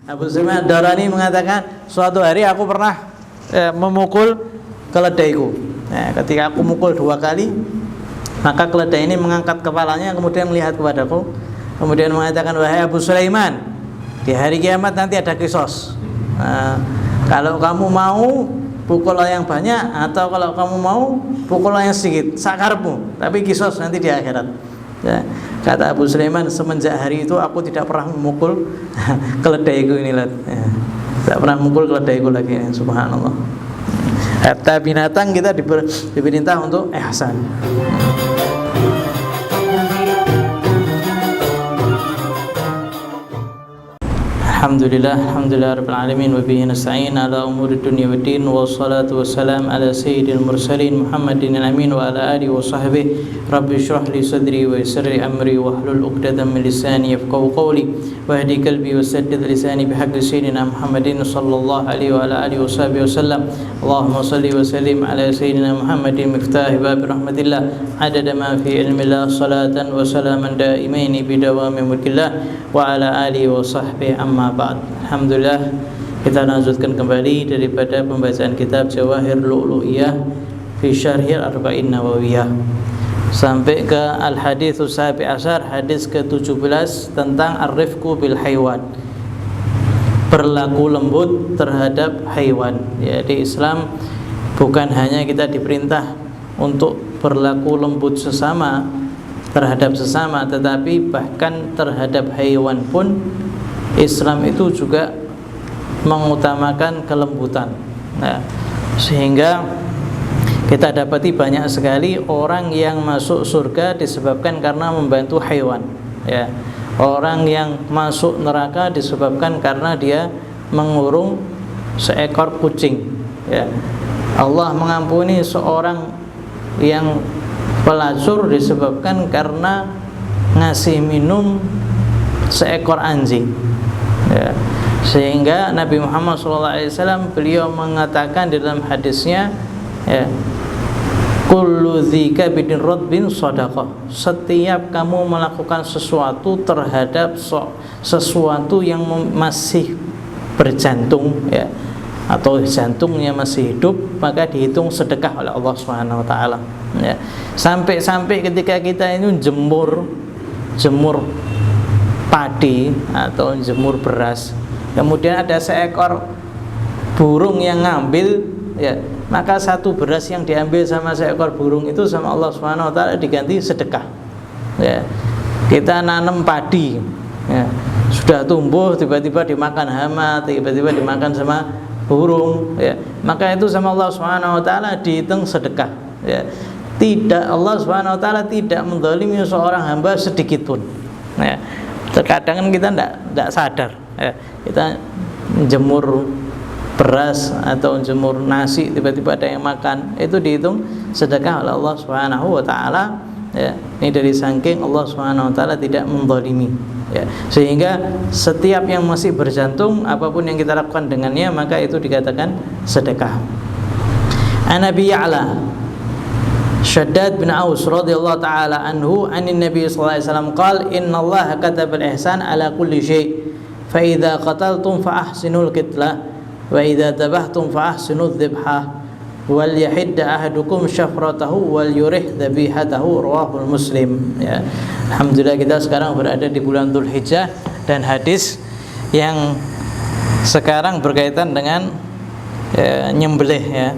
Abu Sulaiman Ad-Darani mengatakan, suatu hari aku pernah memukul keledaiku. Ketika aku mukul 2 kali, maka keledai ini mengangkat kepalanya, kemudian melihat kepadaku, kemudian mengatakan, wahai Abu Sulaiman, di hari kiamat nanti ada kisos. Kalau kamu mau pukullah yang banyak, atau kalau kamu mau pukullah yang sedikit, sakarmu, tapi kisos nanti di akhirat. Kata Abu Sulaiman, semenjak hari itu aku tidak pernah memukul keledaiku ini, tidak pernah memukul keledaiku lagi. Subhanallah. Hatta binatang kita diperintah untuk ihsan. Alhamdulillah rabbil alamin wa bihi nasta'in ala umuri dunya waddin, wassalatu wassalamu ala sayyidil mursalin Muhammadin al-amin wa ala alihi wa sahbihi. Rabbi shrah li sadri wa yassir li amri wahlul 'uqdatam min lisani yafqahu qawli wahdi qalbi wasaddid lisani bihaqqi sayyidina Muhammadin sallallahu alaihi wa ala alihi wa sahbihi wasallam. Allahumma salli wa sallim ala sayyidina Muhammadin miftahi bab rahmatillah adada ma fi ilmillah, salatan wa salaman daimaini bidawami mulkillah wa ala alihi wa sahbihi. Amma ba'd. Alhamdulillah, kita lanjutkan kembali daripada pembacaan kitab Jawahir Lu'lu'iyah fi Syarhil Arba'in Nawawiyah sampai ke Al-Haditsus Sabi Asyar, hadis ke-17 tentang ar-rifqu bil haywan, berlaku lembut terhadap haywan. Jadi Islam bukan hanya kita diperintah untuk berlaku lembut sesama terhadap sesama, tetapi bahkan terhadap haywan pun Islam itu juga mengutamakan kelembutan. Sehingga kita dapati banyak sekali orang yang masuk surga disebabkan karena membantu haywan. Orang yang masuk neraka disebabkan karena dia mengurung seekor kucing. Allah mengampuni seorang yang pelacur disebabkan karena ngasih minum seekor anjing. Sehingga Nabi Muhammad SAW beliau mengatakan di dalam hadisnya, kullu dzika bidin radbin shadaqah, setiap kamu melakukan sesuatu terhadap sesuatu yang masih berjantung, atau jantungnya masih hidup, maka dihitung sedekah oleh Allah Subhanahu wa taala. Sampai ketika kita ini jemur padi atau jemur beras, kemudian ada seekor burung yang ngambil, maka satu beras yang diambil sama seekor burung itu sama Allah Subhanahu wa taala diganti sedekah. Kita nanam padi, sudah tumbuh, tiba-tiba dimakan hama, tiba-tiba dimakan sama burung, maka itu sama Allah Subhanahu wa taala dihitung sedekah. Tidak, Allah Subhanahu wa taala tidak menzalimi seorang hamba sedikit pun. Terkadang kan kita tidak sadar, kita jemur beras atau jemur nasi, tiba-tiba ada yang makan, itu dihitung sedekah oleh Allah Subhanahu wa taala. Ini dari saking Allah Subhanahu wa taala tidak menzalimi. Sehingga setiap yang masih berjantung, apapun yang kita lakukan dengannya, maka itu dikatakan sedekah. An-Nabi Ya'la Shaddad bin Aus radhiyallahu ta'ala anhu anin Nabi sallallahu alaihi wasallam qala innallaha kataba al-ihsan ala kulli syai' fa idza qataltum fa ahsinul qitlah wa idza dabahtum fa ahsinudz dzibhah wal yahidda ahadukum syafratahu wal yurih dzabihatahu rawahul Muslim. Alhamdulillah, kita sekarang berada di bulan Dzulhijjah dan hadis yang sekarang berkaitan dengan nyembelih,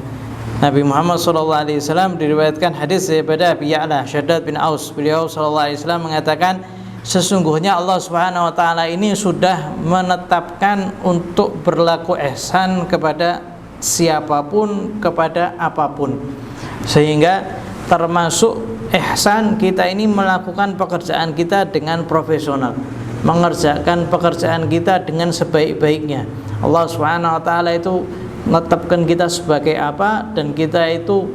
Nabi Muhammad SAW diriwayatkan hadis daripada Abi Ya'la Shaddad bin Aus. Beliau SAW mengatakan, sesungguhnya Allah Subhanahu wa taala ini sudah menetapkan untuk berlaku ihsan kepada siapapun, kepada apapun. Sehingga termasuk ihsan kita ini melakukan pekerjaan kita dengan profesional, mengerjakan pekerjaan kita dengan sebaik-baiknya. Allah Subhanahu wa taala itu menetapkan kita sebagai apa, dan kita itu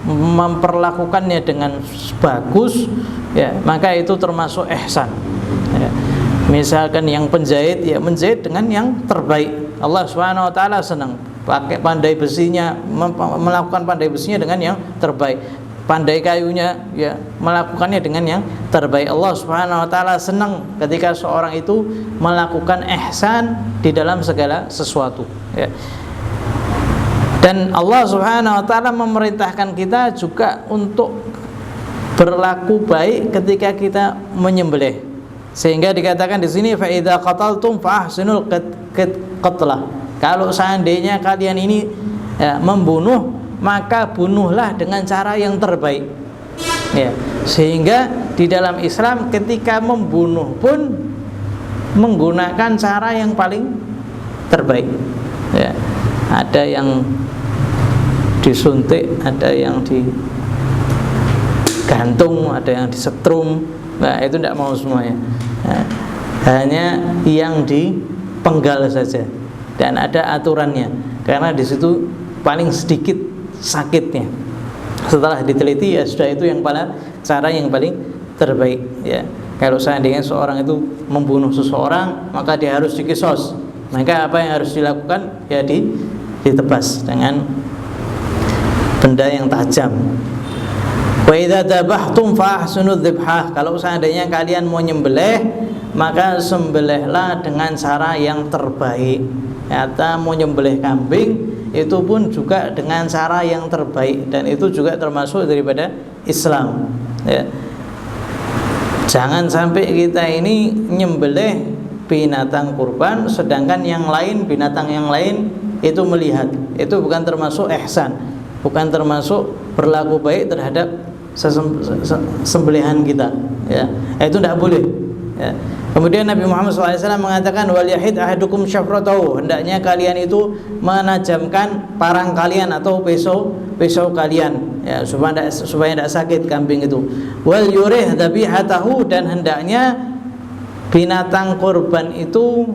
memperlakukannya dengan bagus, maka itu termasuk ihsan. Misalkan yang penjahit, menjahit dengan yang terbaik. Allah Subhanahu wa taala senang pakai pandai besinya, melakukan pandai besinya dengan yang terbaik. pandai kayunya, ya melakukannya dengan yang terbaik. Allah Subhanahu wa taala senang ketika seorang itu melakukan ihsan di dalam segala sesuatu, ya. Dan Allah Subhanahu wa taala memerintahkan kita juga untuk berlaku baik ketika kita menyembelih. Sehingga dikatakan di sini fa idza qataltum fa ahsinul qatlah. Kalau seandainya kalian ini membunuh, maka bunuhlah dengan cara yang terbaik, ya. Sehingga di dalam Islam ketika membunuh pun menggunakan cara yang paling terbaik, ya. Ada yang disuntik, ada yang digantung, ada yang disetrum. Nah, itu tidak mau semuanya, nah, hanya yang dipenggal saja, dan ada aturannya karena di situ paling sedikit sakitnya. Setelah diteliti, ya sudah, itu yang cara yang paling terbaik, ya. Kalau seandainya seorang itu membunuh seseorang, maka dia harus dikisos. Maka apa yang harus dilakukan? Ya ditebas dengan benda yang tajam. Wa idza dabahtum fa ahsinu dzibhah. Kalau seandainya kalian mau nyembelih, maka sembelihlah dengan cara yang terbaik. Atau mau nyembelih kambing, itu pun juga dengan cara yang terbaik, dan itu juga termasuk daripada Islam, ya. Jangan sampai kita ini nyembelih binatang kurban sedangkan yang lain, binatang yang lain itu melihat. Itu bukan termasuk ihsan, bukan termasuk berlaku baik terhadap sembelihan kita, ya. Itu tidak boleh, ya. Kemudian Nabi Muhammad SAW mengatakan wal yahid ahadukum syafratahu, hendaknya kalian itu menajamkan parang kalian atau pisau kalian, ya, supaya tidak sakit kambing itu. Wal yurih dzabihatahu, dan hendaknya binatang kurban itu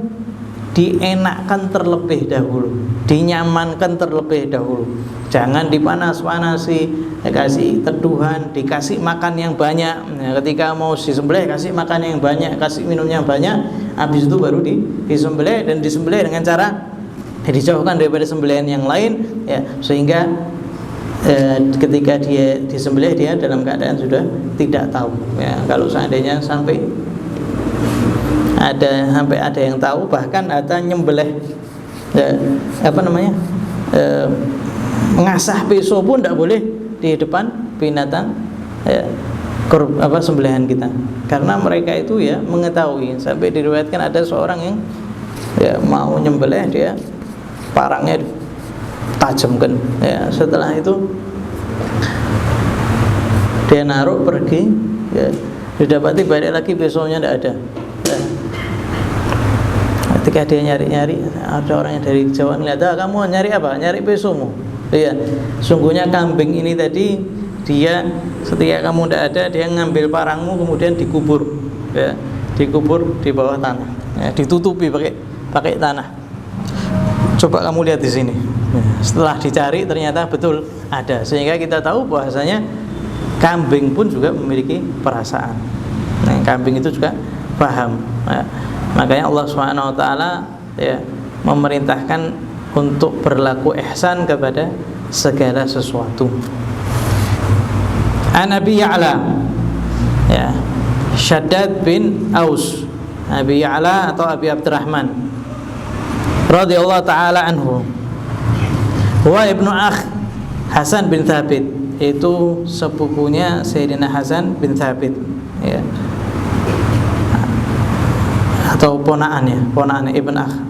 dienakkan terlebih dahulu, dinyamankan terlebih dahulu. Jangan dipanas-panasi, kasih teduhan, dikasih makan yang banyak. Ya, ketika mau disembelih kasih makan yang banyak, kasih minum yang banyak. Habis itu baru disembelih, dan disembelih dengan cara dijauhkan daripada sembelihan yang lain, ya, sehingga ketika dia disembelih dia dalam keadaan sudah tidak tahu, ya. Kalau seandainya sampai ada yang tahu, bahkan ada nyembelih, mengasah pisau pun tidak boleh di depan binatang, sembelihan kita, karena mereka itu, ya, mengetahui. Sampai diriwayatkan ada seorang yang, ya, mau nyembelih, dia parangnya tajamkan, ya. Setelah itu dia naruh pergi, ya, didapati balik lagi pisaunya tidak ada, ya. Ketika dia nyari-nyari, ada orang yang dari Jawa ngeliat, kamu nyari apa? Nyari pisaumu. Iya, sungguhnya kambing ini tadi dia ketika kamu tidak ada, dia ngambil parangmu kemudian dikubur, ya, dikubur di bawah tanah, ya, ditutupi pakai tanah. Coba kamu lihat di sini. Setelah dicari ternyata betul ada, sehingga kita tahu bahwasanya kambing pun juga memiliki perasaan. Nah, kambing itu juga paham. Ya. Makanya Allah Subhanahu wa taala, ya, memerintahkan untuk berlaku ihsan kepada segala sesuatu. An Abi Ya'la, ya, Shaddad bin Aus, Abi Ya'la atau Abi Abdurrahman radhiyallahu taala anhu, wa ibnu akh Hasan bin Thabit, itu sepupunya Sayyidina Hasan bin Thabit, ya, atau ponaannya ibn akh,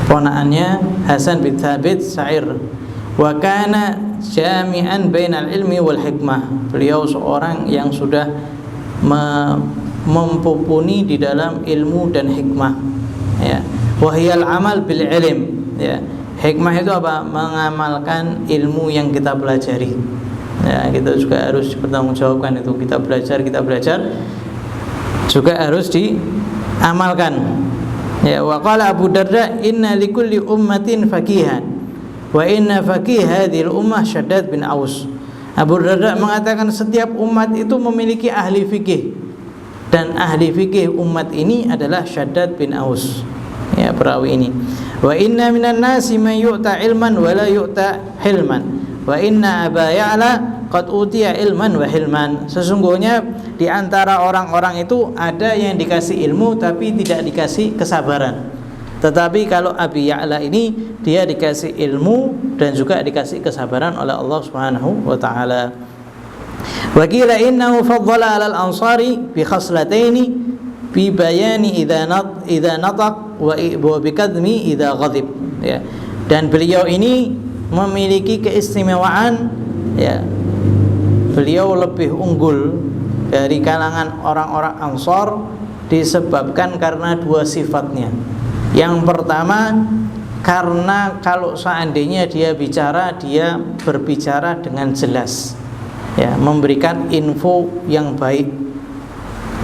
ponaannya Hasan bin Thabit Sa'ir. Wa kana jami'an bainal ilmi wal hikmah, beliau seorang yang sudah mempumpuni di dalam ilmu dan hikmah, ya. Wa hiyal amal bil ilm, ya. Hikmah itu apa? Mengamalkan ilmu yang kita pelajari, ya. Kita juga harus bertanggungjawabkan itu. Kita belajar juga harus diamalkan, ya. Wa qala Abu Darda inna likulli ummatin faqihan wa inna faqih hadhil ummah Shaddad bin Aus. Abu Darda mengatakan setiap umat itu memiliki ahli fikih, dan ahli fikih umat ini adalah Shaddad bin Aus, ya, perawi ini. Wa inna minan nasi man yu'ta ilman wa la yu'ta hilman wa inna Aba Ya'la qad utiya ilman wa hilman. Sesungguhnya di antara orang-orang itu ada yang dikasih ilmu tapi tidak dikasih kesabaran. Tetapi kalau Abi Ya'la ini dia dikasih ilmu dan juga dikasih kesabaran oleh Allah Subhanahu wa taala. Wa qila innahu faddala 'ala al-ansari bi khaslataini bi bayani idza nataq wa bi kadmi idza ghadib, ya. Dan beliau ini memiliki keistimewaan, ya. Beliau lebih unggul dari kalangan orang-orang Ansar disebabkan karena dua sifatnya. Yang pertama, karena kalau seandainya dia bicara, dia berbicara dengan jelas, ya, memberikan info yang baik.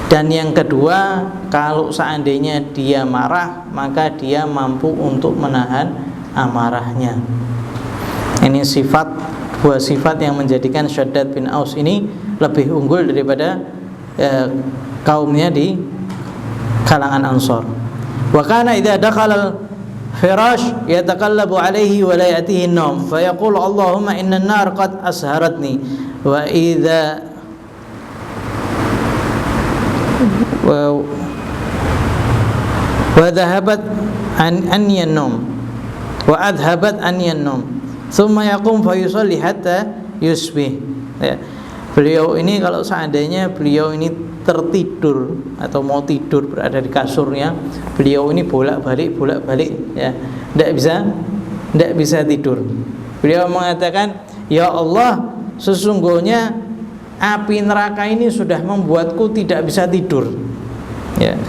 Dan yang kedua, kalau seandainya dia marah, maka dia mampu untuk menahan amarahnya. Ini dua sifat yang menjadikan Syaddad bin Aus ini lebih unggul daripada kaumnya di kalangan Ansar. Wa kana idza dakhala al-firash yataqallabu alayhi wa la ya'tihi an-nawm fa yaqulu Allahumma inna an-nar qad asharatni wa idza wa dhahabat anni an-nawm wa adhabat anni an-nawm thumma yaqum fa yusalli hatta yusbih, ya. Beliau ini kalau seandainya beliau ini tertidur atau mau tidur berada di kasurnya, beliau ini bolak-balik, ya, tidak bisa tidur. Beliau mengatakan, ya Allah, sesungguhnya api neraka ini sudah membuatku tidak bisa tidur, ya,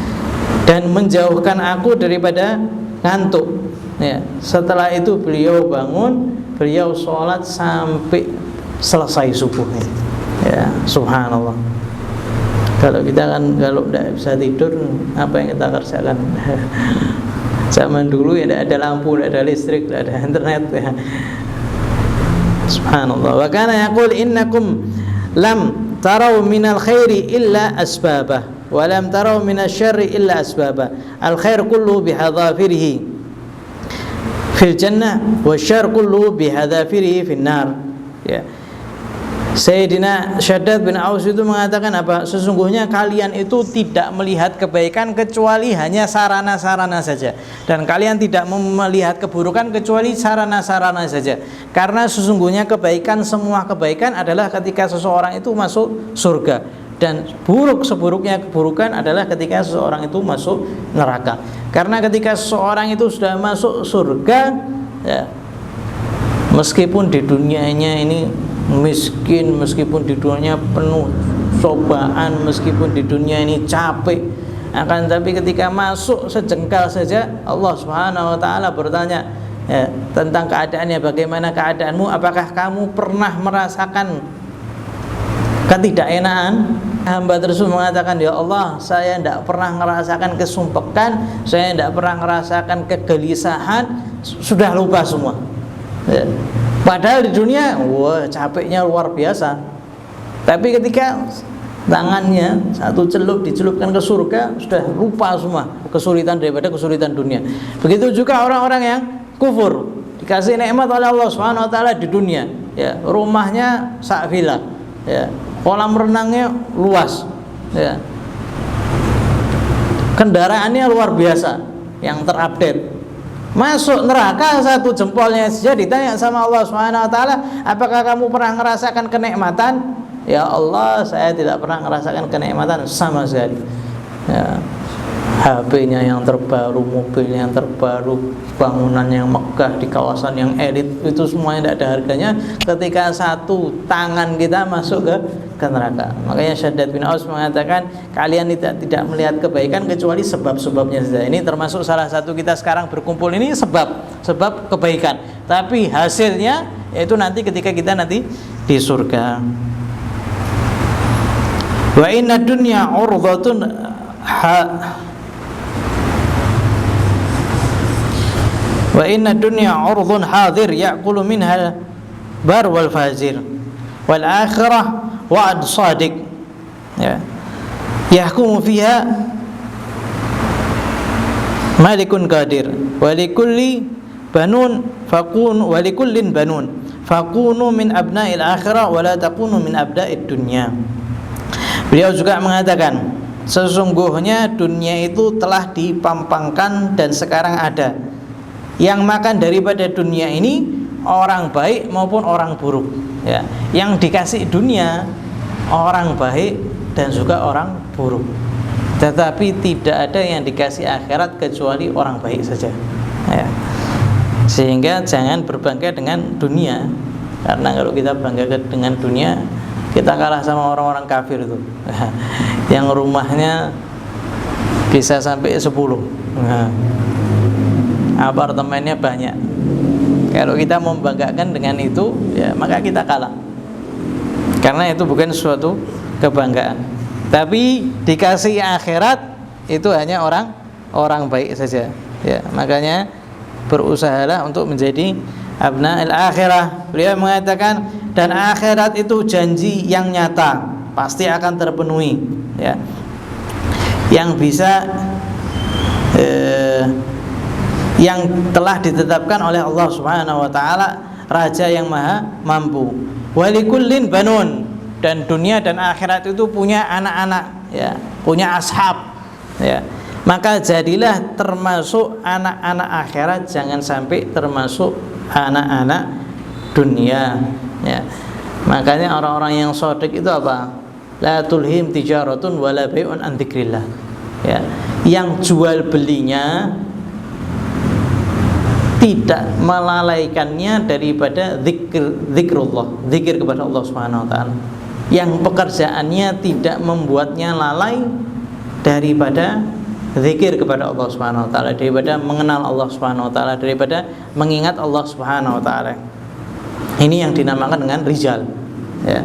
dan menjauhkan aku daripada ngantuk, ya. Setelah itu beliau bangun, beliau sholat sampai selesai subuhnya, ya. Subhanallah. Kalau kita kan kalau tidak bisa tidur, apa yang kita kerjakan? Zaman dulu ya tidak ada lampu, tidak ada listrik, tidak ada internet, ya. Subhanallah. Wa kana yaqul innakum lam tarau minal khairi illa asbabah wa lam tarau minasy syarri illa asbabah. Al khair kullu bihadafirihi fil jannah wa syarr kullu bihadafirihi fin nar, ya. Sayyidina Syaddad bin Aus itu mengatakan apa? Sesungguhnya kalian itu tidak melihat kebaikan kecuali hanya sarana-sarana saja, dan kalian tidak melihat keburukan kecuali sarana-sarana saja. Karena sesungguhnya kebaikan, semua kebaikan adalah ketika seseorang itu masuk surga, dan seburuknya keburukan adalah ketika seseorang itu masuk neraka. Karena ketika seseorang itu sudah masuk surga, ya, meskipun di dunianya ini miskin, meskipun di dunia penuh cobaan, meskipun di dunia ini capek, akan tapi ketika masuk sejengkal saja Allah Subhanahu wa taala bertanya, ya, tentang keadaannya, bagaimana keadaanmu, apakah kamu pernah merasakan ketidakenaan? Hamba tersebut mengatakan, ya Allah, saya tidak pernah merasakan kesumpekan, saya tidak pernah merasakan kegelisahan, sudah lupa semua, ya. Padahal di dunia, wah, capeknya luar biasa. Tapi ketika tangannya satu celup dicelupkan ke surga, sudah lupa semua kesulitan daripada kesulitan dunia. Begitu juga orang-orang yang kufur, dikasih nikmat oleh Allah Subhanahu wa taala di dunia, ya, rumahnya sak villa, ya, kolam renangnya luas, ya, kendaraannya luar biasa yang terupdate. Masuk neraka satu jempolnya saja ditanya sama Allah Subhanahu wa taala, apakah kamu pernah merasakan kenikmatan? Ya Allah, saya tidak pernah merasakan kenikmatan sama sekali, ya. HP-nya yang terbaru, mobilnya yang terbaru, bangunan yang megah di kawasan yang elit, itu semuanya tidak ada harganya ketika satu tangan kita masuk ke neraka. Makanya Syaddad bin Aus mengatakan, kalian tidak melihat kebaikan kecuali sebab-sebabnya saja. Ini termasuk salah satu kita sekarang berkumpul ini sebab kebaikan, tapi hasilnya yaitu nanti ketika kita nanti di surga. Wa inna dunya urdhatun wa inna dunya urdhun hadir ya'kulu minha bar wal fajir wal akhirah wa'd sadiq, ya, yahkumu fiha malikun qadir wa likulli banun fakun wa likullin banun fakunu min abna'il akhirah wa la takunu min abna'id dunya. Beliau juga mengatakan, sesungguhnya dunia itu telah dipampangkan dan sekarang ada. Yang makan daripada dunia ini orang baik maupun orang buruk, ya. Yang dikasih dunia orang baik dan juga orang buruk. Tetapi tidak ada yang dikasih akhirat kecuali orang baik saja, ya. Sehingga jangan berbangga dengan dunia, karena kalau kita bangga dengan dunia, kita kalah sama orang-orang kafir itu yang rumahnya bisa sampai 10, apartemennya banyak. Kalau kita membanggakan dengan itu, ya maka kita kalah, karena itu bukan suatu kebanggaan. Tapi dikasih akhirat itu hanya orang baik saja, ya. Makanya berusahalah untuk menjadi abna'il akhirah. Beliau mengatakan, dan akhirat itu janji yang nyata, pasti akan terpenuhi, ya. Yang bisa yang telah ditetapkan oleh Allah Subhanahu wa taala, raja yang maha mampu. Walikullin banun, dan dunia dan akhirat itu punya anak-anak, ya, punya ashab, ya. Maka jadilah termasuk anak-anak akhirat, jangan sampai termasuk anak-anak dunia, ya. Makanya orang-orang yang shadiq itu apa? La tulhim tijaratun wala bai'un an dzikrillah, ya. Yang jual belinya tidak melalaikannya daripada zikrullah, zikir kepada Allah Subhanahu wa taala. Yang pekerjaannya tidak membuatnya lalai daripada zikir kepada Allah Subhanahu wa taala, daripada mengenal Allah Subhanahu wa taala, daripada mengingat Allah Subhanahu wa taala. Ini yang dinamakan dengan rijal, ya.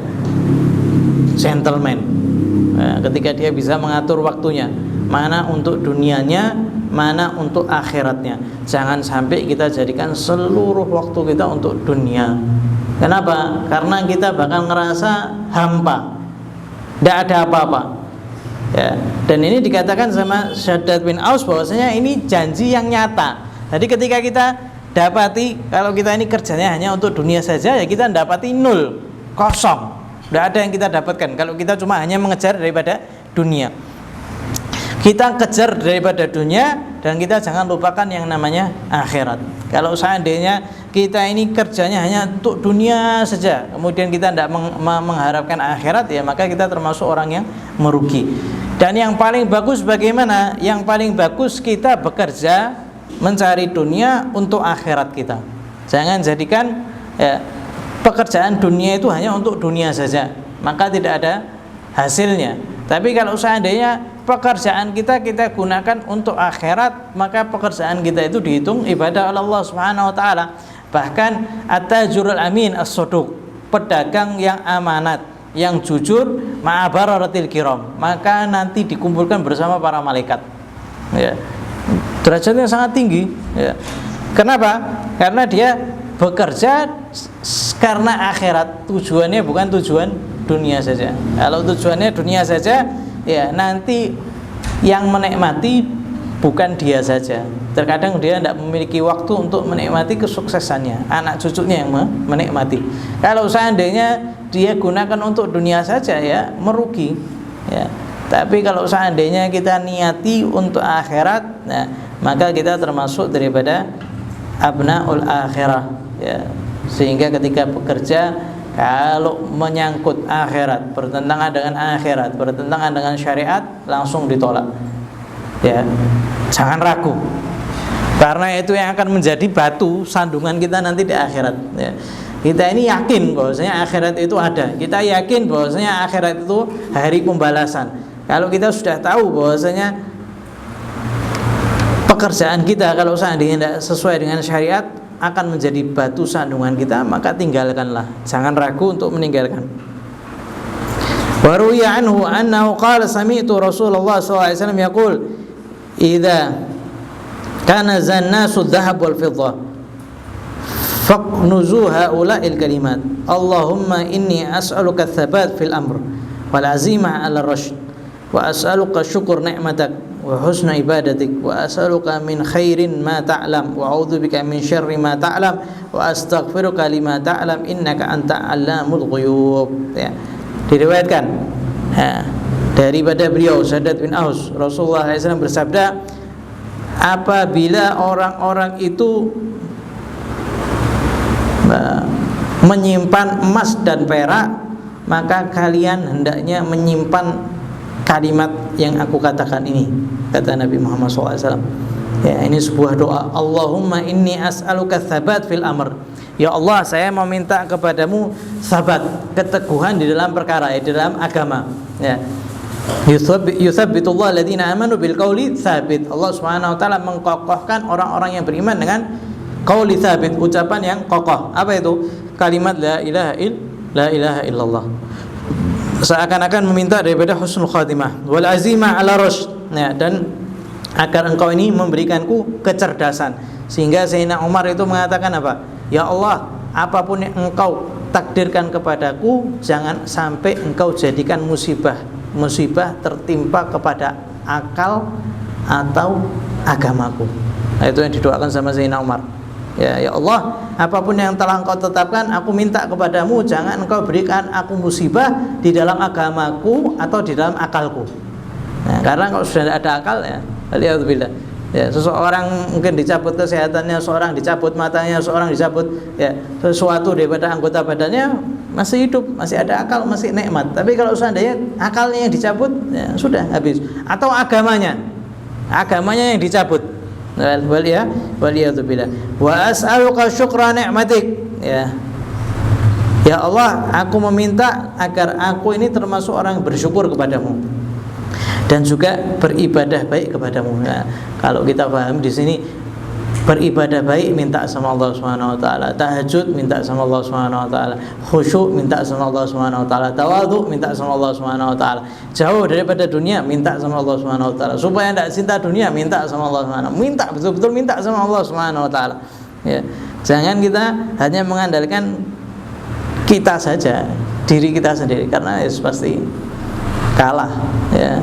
Gentleman. Ya, ketika dia bisa mengatur waktunya, mana untuk dunianya, mana untuk akhiratnya. Jangan sampai kita jadikan seluruh waktu kita untuk dunia. Kenapa? Karena kita bakal ngerasa hampa, tidak ada apa-apa, ya. Dan ini dikatakan sama Syaddad bin Aus bahwasanya ini janji yang nyata. Jadi ketika kita dapati kalau kita ini kerjanya hanya untuk dunia saja, ya kita dapati nol, kosong, tidak ada yang kita dapatkan. Kalau kita cuma hanya mengejar daripada dunia, kita kejar daripada dunia, dan kita jangan lupakan yang namanya akhirat. Kalau seandainya kita ini kerjanya hanya untuk dunia saja, kemudian kita tidak mengharapkan akhirat, ya maka kita termasuk orang yang merugi. Dan yang paling bagus bagaimana? Yang paling bagus kita bekerja mencari dunia untuk akhirat kita. Jangan jadikan, ya, pekerjaan dunia itu hanya untuk dunia saja, maka tidak ada hasilnya. Tapi kalau seandainya pekerjaan kita gunakan untuk akhirat, maka pekerjaan kita itu dihitung ibadah oleh Allah Subhanahu wa taala. Bahkan at-tajurul amin as-sadiq, pedagang yang amanat, yang jujur, ma'abararatil kiram, maka nanti dikumpulkan bersama para malaikat, ya. Derajatnya sangat tinggi, ya. Kenapa? Karena dia bekerja karena akhirat, tujuannya bukan tujuan dunia saja. Kalau tujuannya dunia saja, ya nanti yang menikmati bukan dia saja. Terkadang dia tidak memiliki waktu untuk menikmati kesuksesannya, anak cucunya yang menikmati. Kalau seandainya dia gunakan untuk dunia saja, ya merugi, ya. Tapi kalau seandainya kita niati untuk akhirat, nah, maka kita termasuk daripada abnaul akhirah, ya. Sehingga ketika bekerja, kalau menyangkut akhirat, bertentangan dengan akhirat, bertentangan dengan syariat, langsung ditolak, ya. Jangan ragu, karena itu yang akan menjadi batu sandungan kita nanti di akhirat, ya. Kita ini yakin bahwasanya akhirat itu ada. Kita yakin bahwasanya akhirat itu hari pembalasan. Kalau kita sudah tahu bahwasanya pekerjaan kita kalau seandainya tidak sesuai dengan syariat akan menjadi batu sandungan kita, maka tinggalkanlah. Jangan ragu untuk meninggalkan. Wa ruwiya anhu annahu qala sami'tu Rasulullah sallallahu alaihi wasallam yaqul idza kana zannasu dhahab wal fiddah faqnuzu haula'il kalimat Allahumma inni as'aluka tsabat fil amr wal azimah 'ala rasyid wa as'aluka syukur ni'matak wa husna ibadatik, wa as'aluka min khairin ma ta'lam, wa a'udzubika min syarri ma ta'lam, wa astaghfiruka lima ta'lam, innaka anta 'allamul ghuyub. Ya. Diriwayatkan daripada beliau Shaddad bin Aus, Rasulullah SAW bersabda, apabila orang-orang itu menyimpan emas dan perak, maka kalian hendaknya menyimpan kalimat yang aku katakan ini, kata Nabi Muhammad SAW. Ya, ini sebuah doa. Allahumma inni as'aluka tsabat fil amr. Ya Allah, saya meminta kepadamu sabat, keteguhan di dalam perkara, di dalam agama. Ya. Yutsabbitullah alladziina amanu bil qauli tsabit. Allah Subhanahu wa taala mengkokohkan orang-orang yang beriman dengan qauli tsabit, ucapan yang kokoh. Apa itu? Kalimat la ilaha illallah. Seakan-akan meminta daripada husnul khatimah wal azimah ala rusyd. Ya, dan agar engkau ini memberikanku kecerdasan. Sehingga Sayyidina Umar itu mengatakan apa? Ya Allah, apapun yang engkau takdirkan kepadaku, jangan sampai engkau jadikan musibah tertimpa kepada akal atau agamaku. Nah, itu yang didoakan sama Sayyidina Umar. Ya Allah, apapun yang telah engkau tetapkan, aku minta kepadamu, jangan engkau berikan aku musibah di dalam agamaku atau di dalam akalku. Nah, karena kalau sudah tidak ada akal, ya alhamdulillah, ya seseorang mungkin dicabut kesehatannya, seorang dicabut matanya, seorang dicabut ya sesuatu daripada anggota badannya, masih hidup, masih ada akal, masih nikmat. Tapi kalau seandainya akalnya yang dicabut, ya sudah habis. Atau agamanya yang dicabut. Waliyadzubillah. Wa as'aluka syukra ni'matik. Ya Allah, aku meminta agar aku ini termasuk orang yang bersyukur kepadamu dan juga beribadah baik kepadamu. Nah, kalau kita paham di sini, beribadah baik minta sama Allah Subhanahu wa taala, tahajud minta sama Allah Subhanahu wa taala, khusyuk minta sama Allah Subhanahu wa taala, tawadhu minta sama Allah Subhanahu wa taala, jauh daripada dunia minta sama Allah Subhanahu wa taala, supaya tidak cinta dunia minta sama Allah Subhanahu wa taala, minta betul-betul minta sama Allah Subhanahu wa taala. Ya, jangan kita hanya mengandalkan kita saja, diri kita sendiri, karena pasti kalah. Ya.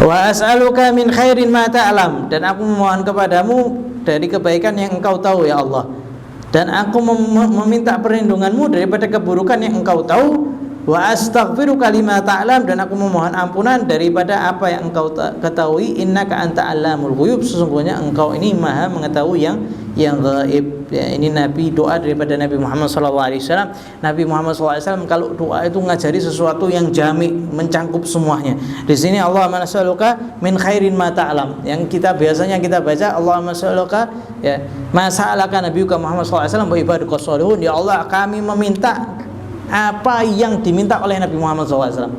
Wa as'aluka min khairin ma ta'lam, dan aku memohon kepadamu dari kebaikan yang engkau tahu ya Allah, dan aku meminta perlindunganmu daripada keburukan yang engkau tahu. Wa astaghfiruka lima ta'lam, dan aku memohon ampunan daripada apa yang engkau ketahui. Innaka anta 'allamul ghuyub, sesungguhnya engkau ini maha mengetahui yang gaib. Ya, ini Nabi, doa daripada Nabi Muhammad SAW. Nabi Muhammad SAW kalau doa itu ngajari sesuatu yang jami, mencangkup semuanya. Di sini Allahumma nas'aluka min khairin ma ta'lam, yang kita biasanya kita baca Allahumma nas'aluka ya ma sa'alaka nabiyuka Muhammad SAW wa ibadukas sholihun. Ya Allah, kami meminta apa yang diminta oleh Nabi Muhammad SAW.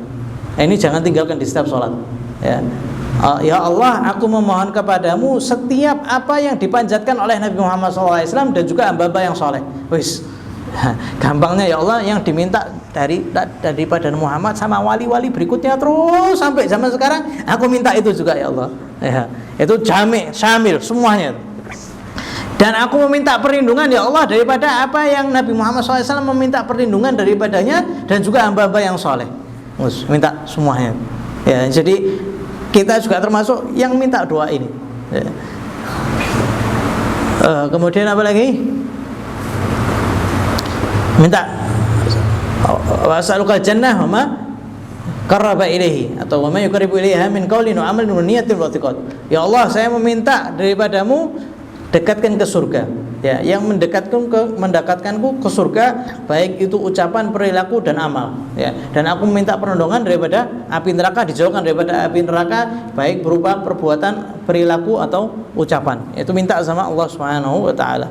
Ini jangan tinggalkan di setiap sholat. Ya Allah, aku memohon kepadamu setiap apa yang dipanjatkan oleh Nabi Muhammad SAW dan juga hamba-hamba yang soleh. Wis, gampangnya ya Allah, yang diminta daripada Muhammad sama wali-wali berikutnya terus sampai zaman sekarang, aku minta itu juga ya Allah. Ya, itu jami, syamil semuanya. Dan aku meminta perlindungan ya Allah daripada apa yang Nabi Muhammad SAW meminta perlindungan daripadanya dan juga hamba-hamba yang soleh. Minta semuanya. Ya, jadi kita juga termasuk yang minta doa ini. Ya. Kemudian apa lagi? Minta was'alukal jannah wa ma qarraba ilaihi, atau wa ma yuqarribu ilaiha min qaulin wa amalin wa niyatin wa i'tiqad. Ya Allah, saya meminta daripadamu dekatkan ke surga, ya, yang mendekatkanku ke surga, baik itu ucapan, perilaku dan amal, ya. Dan aku meminta perlindungan daripada api neraka, dijauhkan daripada api neraka, baik berupa perbuatan, perilaku atau ucapan. Itu minta sama Allah Subhanahu wa taala.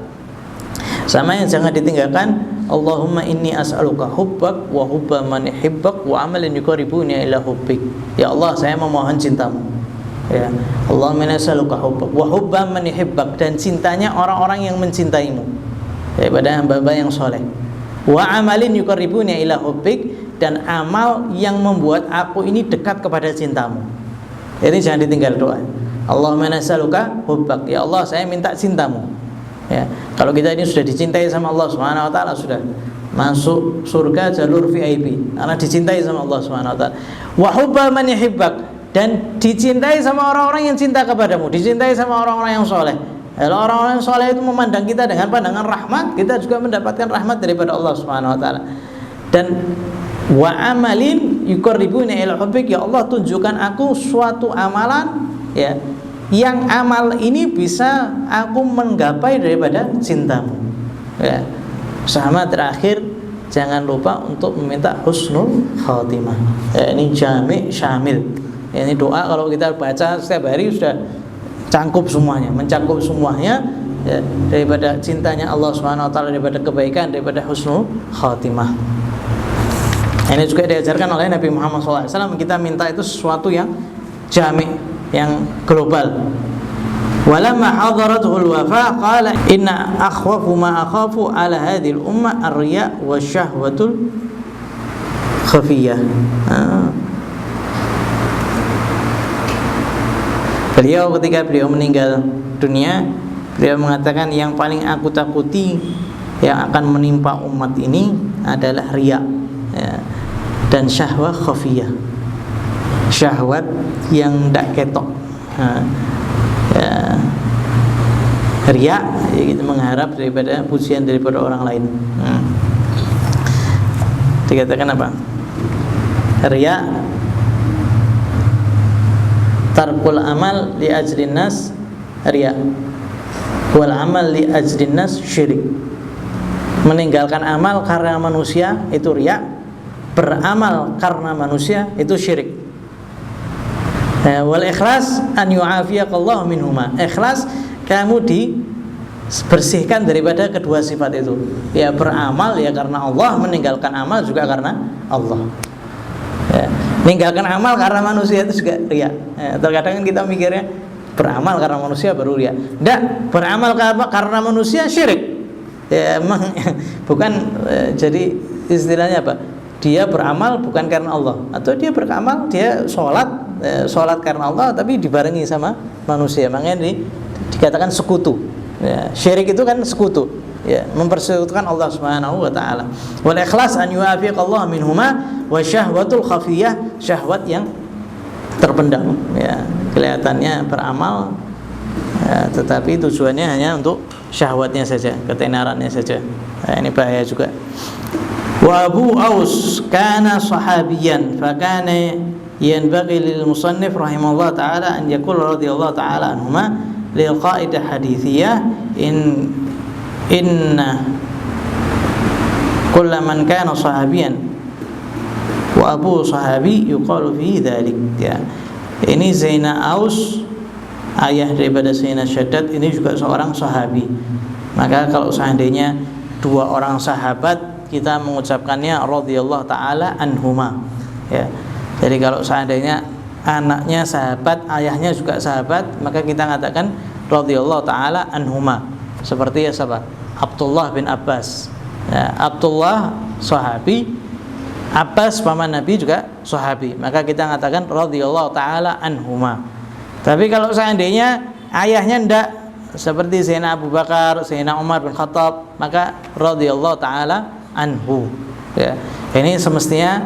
Sama yang jangan ditinggalkan, Allahumma inni as'aluka hubbak wa hubba man yuhibbak wa amalan yuqarribuni ila hubbik. Ya Allah, saya memohon cintamu. Ya, Allahumma nas'aluka hubbak wa hubba man yuhibbak, dan cintanya orang-orang yang mencintaimu daripada hamba-hamba yang soleh. Wa amalin yuqarribuni ila hubbik, dan amal yang membuat aku ini dekat kepada cintamu. Ini jangan ditinggal doa. Allahumma nas'aluka hubbak, ya Allah, saya minta cintamu. Ya, kalau kita ini sudah dicintai sama Allah Subhanahu wa taala, sudah masuk surga jalur VIP karena dicintai sama Allah Subhanahu wa taala. Wa hubba man yuhibbak, dan dicintai sama orang-orang yang cinta kepadamu, dicintai sama orang-orang yang soleh. Kalau orang-orang yang soleh itu memandang kita dengan pandangan rahmat, kita juga mendapatkan rahmat daripada Allah Subhanahu wa taala. Dan wa amalin yuqarribuna ila hubbik, ya Allah tunjukkan aku suatu amalan ya yang amal ini bisa aku menggapai daripada cintamu ya. Sama terakhir, jangan lupa untuk meminta husnul khatimah ya, ini jami' syamil ya, ini doa kalau kita baca setiap hari sudah cangkup semuanya, mencakup semuanya ya, daripada cintanya Allah Subhanahu wa taala, daripada kebaikan, daripada husnul khatimah. Ini juga diajarkan oleh Nabi Muhammad SAW. Kita minta itu sesuatu yang jami', yang global. Walamma hadaratul wafa qala inna akhwafu ma akhafu ala hadhil umma ar-riya wa syahwatul khafiyah. Beliau ketika beliau meninggal dunia, beliau mengatakan yang paling aku takuti yang akan menimpa umat ini adalah riya ya, dan syahwat khafiyah, syahwat yang tidak ketok ya, riya ya, gitu, mengharap daripada pujian daripada orang lain. Dikatakan apa? Riya tarkul amal li ajlin nas riya, wal amal li ajlin nas syirik. Meninggalkan amal karena manusia itu riya, beramal karena manusia itu syirik. Wal ikhlas an yu'afiyaqallahu minhuma, ikhlas kamu dibersihkan daripada kedua sifat itu ya, beramal ya karena Allah, meninggalkan amal juga karena Allah ya. Meninggalkan amal karena manusia itu juga riya ya. Terkadang kita mikirnya beramal karena manusia baru riya, tidak, beramal karena manusia syirik ya, emang bukan jadi istilahnya apa, dia beramal bukan karena Allah, atau dia beramal, dia sholat karena Allah tapi dibarengi sama manusia, makanya dikatakan sekutu ya. Syirik itu kan sekutu ya, mempersekutukan Allah Subhanahu wa taala. Wal ikhlas an yu'afiqallahu minhuma wa syahwatul khafiyah, syahwat yang terpendam ya, kelihatannya beramal ya, tetapi tujuannya hanya untuk syahwatnya saja, ketenarannya saja ya, ini bahaya juga. Wa Abu Aus kana sahabiyan fa kana yanbaghi lil musannif rahimahullah ta'ala an yaqul radhiyallahu ta'ala anhuma lil qaidah hadithiyah inna kulla man kana sahabiyan wa abu sahabi yuqalu fi dhalik ya. Ini Zaina Aus, ayah daripada Sayyidina Syaddad, ini juga seorang sahabi. Maka kalau seandainya dua orang sahabat, kita mengucapkannya radhiyallahu ta'ala anhuma ya. Jadi kalau seandainya anaknya sahabat, ayahnya juga sahabat, maka kita katakan radhiyallahu ta'ala anhuma. Seperti ya siapa? Abdullah bin Abbas ya, Abdullah sahabi, Abbas paman Nabi juga sahabi, maka kita katakan radhiyallahu ta'ala anhuma. Tapi kalau seandainya ayahnya ndak, seperti Sayyidina Abu Bakar, Sayyidina Umar bin Khattab, maka radhiyallahu ta'ala anhu ya. Ini semestinya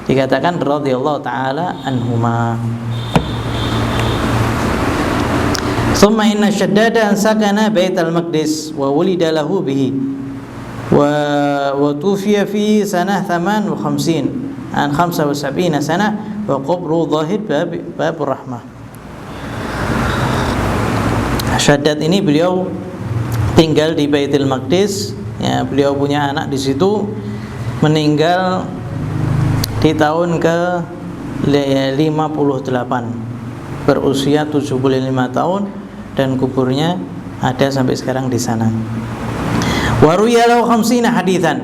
dikatakan radhiyallahu ta'ala anhuma. Thumma inna Syaddada sakana Baitul Maqdis wa wulida lahu bihi wa tufiya fi sanah 58 an 75 sanah wa qabru zahid babur rahmah. Syaddad ini beliau tinggal di Baitul Maqdis ya, beliau punya anak di situ, meninggal di tahun ke 58, berusia 75 tahun, dan kuburnya ada sampai sekarang di sana. Waruya lahu 50 haditsan.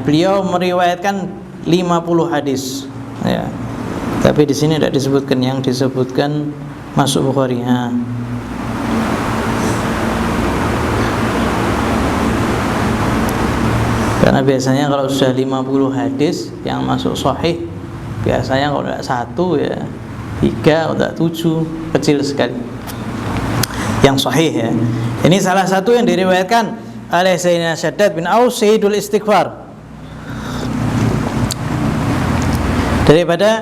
Beliau meriwayatkan 50 hadis ya. Tapi di sini tidak disebutkan, yang disebutkan masuk Bukhari. Karena biasanya kalau sudah 50 hadis yang masuk sahih, biasanya kalau tidak 1 ya 3 atau 7, kecil sekali yang sahih ya. Ini salah satu yang diriwayatkan oleh Sayyidina Syaddad bin Aus, Sayyidul Istighfar, daripada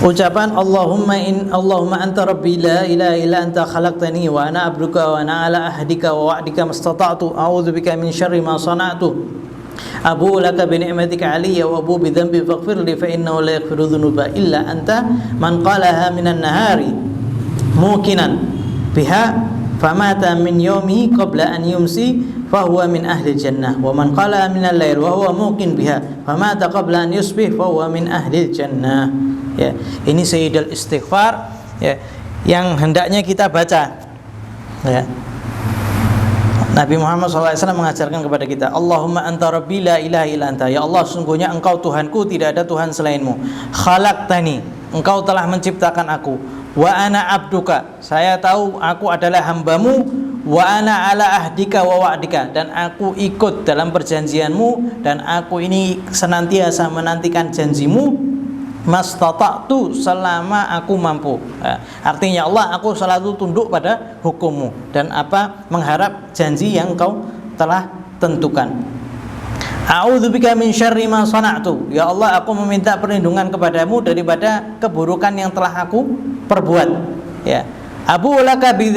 Ucapan Allahumma anta rabbi la ilaha illa anta khalaqtani wa ana abduka wa ana ala ahdika wa wa'dika mastata'tu a'udzubika min syarri ma sana'tu abu laka bi ni'matika alayya wa abu bi dhanbi faghfir li fa innahu la yaghfiru dhunuba illa anta man qalaha minan nahari muqinan biha famata min yawmihi qabla an yumsi fahuwa min ahli jannah wa man qalaha minal lail wa huwa muqin biha famata qabla an yusbih fahuwa min ahli jannah. Ya, ini sayyidul istighfar ya, yang hendaknya kita baca ya. Nabi Muhammad SAW mengajarkan kepada kita, Allahumma anta rabbi la ilaha illa anta. Ya Allah, sungguhnya engkau Tuhanku, tidak ada Tuhan selainmu. Khalaqtani, engkau telah menciptakan aku. Wa ana abduka, saya tahu aku adalah hambamu. Wa ana ala ahdika wa wa'dika, dan aku ikut dalam perjanjianmu, dan aku ini senantiasa menantikan janjimu. Mastata'tu, selama aku mampu. Artinya Allah, aku selalu tunduk pada hukummu dan mengharap janji yang kau telah tentukan. A'udzubika min syarri ma sana'tu. Ya Allah, aku meminta perlindungan kepadamu daripada keburukan yang telah aku perbuat. Ya. Abu laka bi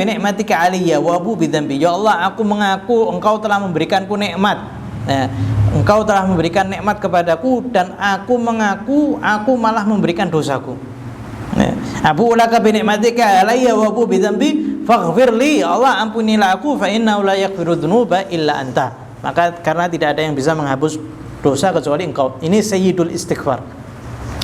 ni'matika aliyya wa abu bi dzambi. Ya Allah, aku mengaku engkau telah memberikanku nikmat. Nah, engkau telah memberikan nikmat kepadaku dan aku mengaku aku malah memberikan dosaku. Abu laka bi ni'matika alayya wa abu bi dzambi faghfirli. Ya Allah, ampunilah aku, fa innahu la yaghfiru dzunuba illa anta. Maka karena tidak ada yang bisa menghapus dosa kecuali engkau. Ini sayyidul istighfar.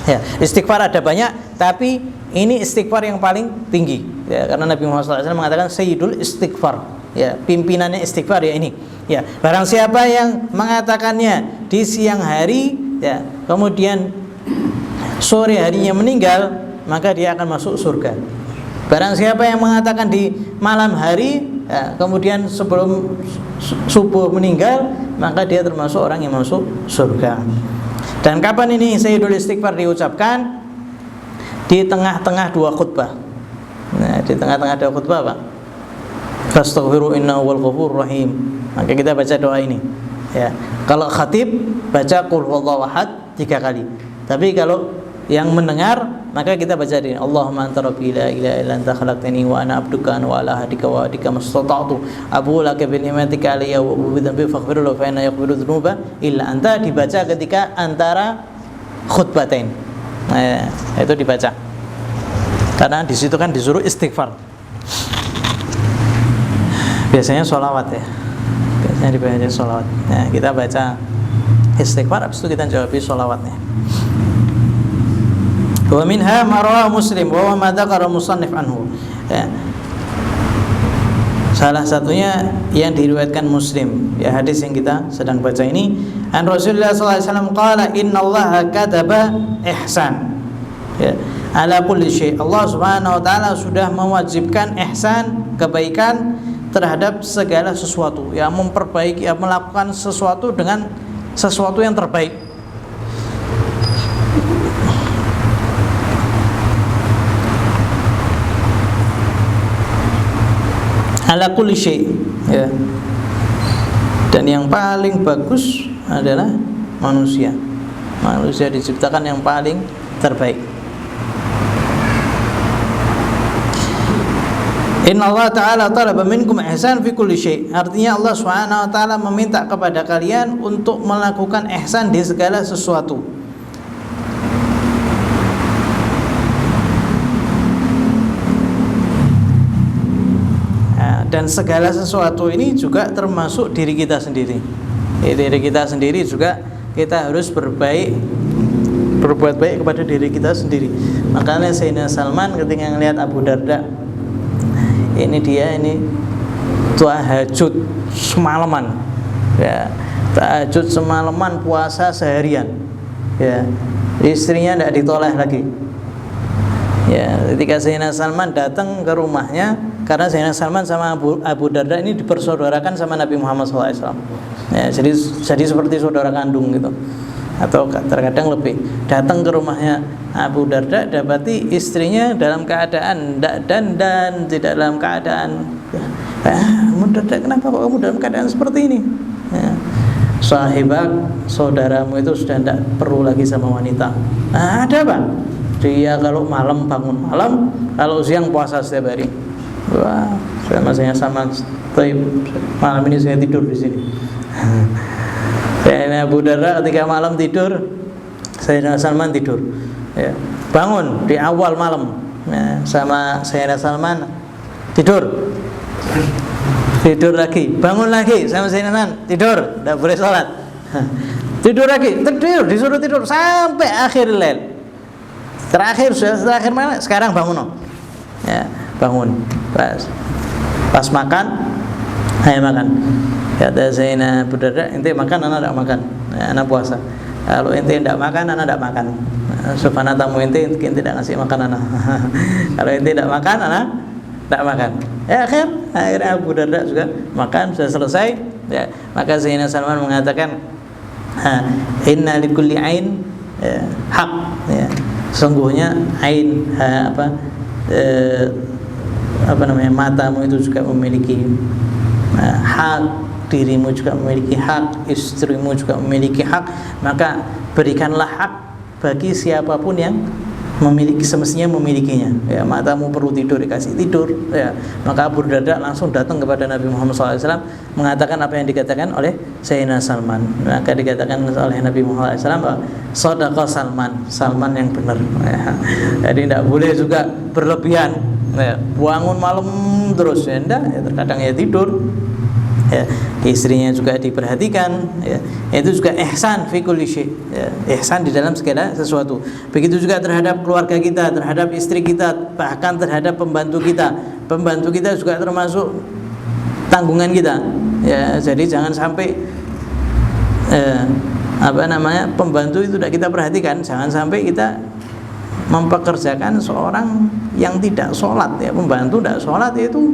Ya, istighfar ada banyak, tapi ini istighfar yang paling tinggi. Ya, karena Nabi Muhammad SAW mengatakan sayyidul istighfar. Ya, pimpinannya istighfar ya ini. Ya, barang siapa yang mengatakannya di siang hari, ya, kemudian sore harinya meninggal, maka dia akan masuk surga. Barang siapa yang mengatakan di malam hari, ya, kemudian sebelum subuh meninggal, maka dia termasuk orang yang masuk surga. Dan kapan ini sayyidul istighfar diucapkan? Di tengah-tengah dua khutbah. Nah, di tengah-tengah dua khutbah, Pak. Fastaghfiru innahu wal ghafurur rahim. Maka kita baca doa ini. Ya. Kalau khatib baca qul huwallahu ahad 3 kali. Tapi kalau yang mendengar, maka kita baca ini, Allahumma anta rabbi la ilaha illa anta khalaqtani wa ana abduka wa ala ahdika wa wa'dika mastata'tu abu laka bi ni'matika alayya wa bi dhanbi faghfir lahu fa innahu yaghfiru dzunuba illa anta. Dibaca ketika antara khutbatain. Nah, itu dibaca. Karena di situ kan disuruh istighfar. Biasanya sholawat ya. Biasanya dibaca sholawat. Nah, kita baca istighfar, habis itu kita jawab sholawatnya. Wa minha ma rawahu Muslim wa ma dzakara musannif anhu. Ya. Salah satunya yang diriwayatkan Muslim, ya, hadis yang kita sedang baca ini, an Rasulullah sallallahu alaihi wasallam qala innallaha kataba ihsan. Ya, ala kulli syai'. Allah Subhanahu wa taala sudah mewajibkan ihsan, kebaikan terhadap segala sesuatu, ya, memperbaiki, ya, melakukan sesuatu dengan sesuatu yang terbaik. Ala kulli syai', ya. Dan yang paling bagus adalah manusia. Manusia diciptakan yang paling terbaik. Inna Allah Ta'ala talaba minkum ihsan fi kulli syai'. Artinya Allah Subhanahu wa taala meminta kepada kalian untuk melakukan ihsan di segala sesuatu. Dan segala sesuatu ini juga termasuk diri kita sendiri. Diri kita sendiri juga kita harus berbuat baik kepada diri kita sendiri. Makanya Sayyidina Salman ketika melihat Abu Darda, ini tahajud semalaman, ya, tahajud semalaman, puasa seharian, ya, istrinya tidak ditoleh lagi. Ya, ketika Sayyidina Salman datang ke rumahnya, karena Sayyidina Salman sama Abu Darda ini dipersaudarakan sama Nabi Muhammad SAW. Ya, jadi seperti saudara kandung gitu, atau terkadang lebih. Datang ke rumahnya Abu Darda, dapati istrinya dalam keadaan dan tidak dalam keadaan. Abu Darda, kenapa kok kamu dalam keadaan seperti ini? Ya. sahibak, saudaramu itu sudah tidak perlu lagi sama wanita. Nah, ada Pak, dia kalau malam bangun malam, kalau siang puasa setiap hari. Wah, saya masanya sama, tapi malam ini saya tidur di sini. Sayyidina Abu Darda ketika malam tidur, Sayyidina Salman tidur, ya. Bangun di awal malam, ya, sama Sayyidina Salman tidur lagi, bangun lagi sama Sayyidina Salman tidur, tidak boleh sholat. Tidur lagi, disuruh tidur sampai akhir lail. Terakhir mana? Sekarang bangun, ya, bangun. Pas makan, ayo makan. Kata Sayyidina Abu Darda, ente makan, anak tidak makan, ya, anak puasa. Kalau ente tidak makan, anak tidak makan. Subhana tamu ente tidak ngasih makan anak. Kalau ente tidak makan, anak tidak makan. Ya, akhirnya Abu Darda juga makan, sudah selesai. Ya, maka Sayyidina Salman mengatakan, inna likulli ain haq. Ya, sungguhnya ain matamu itu juga memiliki hak, dirimu juga memiliki hak, istrimu juga memiliki hak, maka berikanlah hak bagi siapapun yang semestinya memilikinya. Ya, matamu perlu tidur, dikasih tidur. Ya, maka Abu Darda langsung datang kepada Nabi Muhammad SAW mengatakan apa yang dikatakan oleh Sayyidina Salman. Maka dikatakan oleh Nabi Muhammad SAW, shadaqa Salman yang benar. Ya, jadi tidak boleh juga berlebihan. Ya, bangun malam terus, ya, terkadang ya tidur. Ya, istrinya juga diperhatikan, ya. Itu juga ihsan fi kulli syai, ya. Ihsan di dalam segala sesuatu. Begitu juga terhadap keluarga kita, terhadap istri kita, bahkan terhadap pembantu kita. Pembantu kita juga termasuk tanggungan kita, ya. Jadi jangan sampai pembantu itu tidak kita perhatikan. Jangan sampai kita mempekerjakan seorang yang tidak sholat, ya. Pembantu tidak sholat itu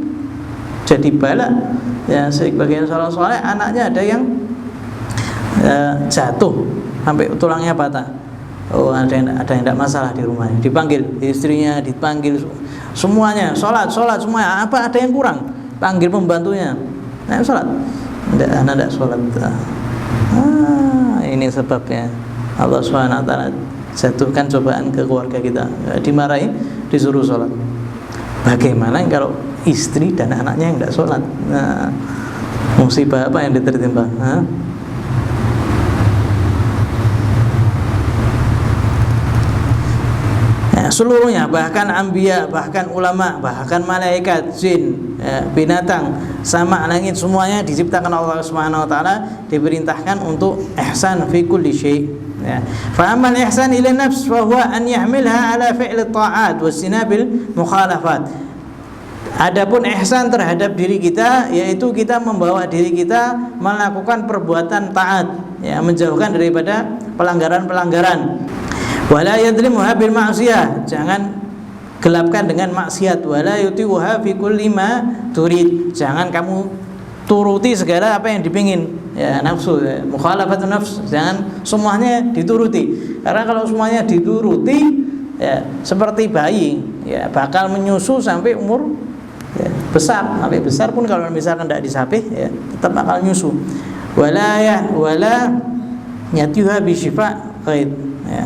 jadi bala, ya. Sebagian soleh anaknya ada yang jatuh sampai tulangnya patah. Oh, ada yang tidak masalah di rumahnya, dipanggil istrinya, dipanggil semuanya, sholat semuanya. Apa ada yang kurang? Panggil pembantunya, nah sholat. Anak tidak sholat. Ini sebabnya Allah SWT jatuhkan cobaan ke keluarga kita, dimarahi, disuruh sholat. Bagaimana kalau istri dan anaknya yang tidak sholat? Nah, musibah apa yang ditertimpa? Ya, seluruhnya, bahkan anbiya, bahkan ulama, bahkan malaikat, jin, ya, binatang, sama langit, semuanya diciptakan Allah Subhanahu wa taala, diperintahkan untuk ihsan fi kulli syai'. Ya. Fa amal ihsan ila nafs fa huwa an yahmilha ala fi'l at-ta'at wa sinabil mukhalafat. Adapun ihsan terhadap diri kita, yaitu kita membawa diri kita melakukan perbuatan taat, ya, menjauhkan daripada pelanggaran-pelanggaran. Wala yadlimuha bil ma'siyah, jangan gelapkan dengan maksiat. Wala yuti'uha fi kulli ma turid, jangan kamu turuti segala apa yang dipingin, ya, nafsu, ya, mukhalafatun nafs, jangan semuanya dituruti. Karena kalau semuanya dituruti, ya, seperti bayi, ya, bakal menyusu sampai umur, ya, besar. Sampai besar pun kalau misalkan tidak disapih, ya, tetap bakal nyusu. Wala yatiha bi syifa ghaib, ya.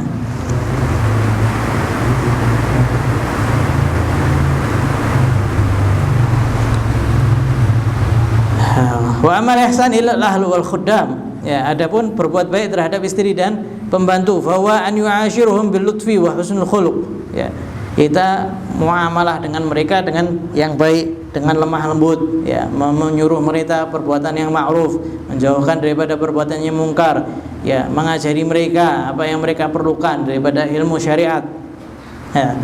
Wa amal ihsan ila ahli wal khuddam, ya, adapun berbuat baik terhadap istri dan pembantu, fa huwa an yu'ashiruhum bil lutfi wa husnul khuluq, ya, kita muamalah dengan mereka dengan yang baik, dengan lemah lembut, ya, menyuruh mereka perbuatan yang ma'ruf, menjauhkan daripada perbuatan yang mungkar, ya, mengajari mereka apa yang mereka perlukan daripada ilmu syariat, ya,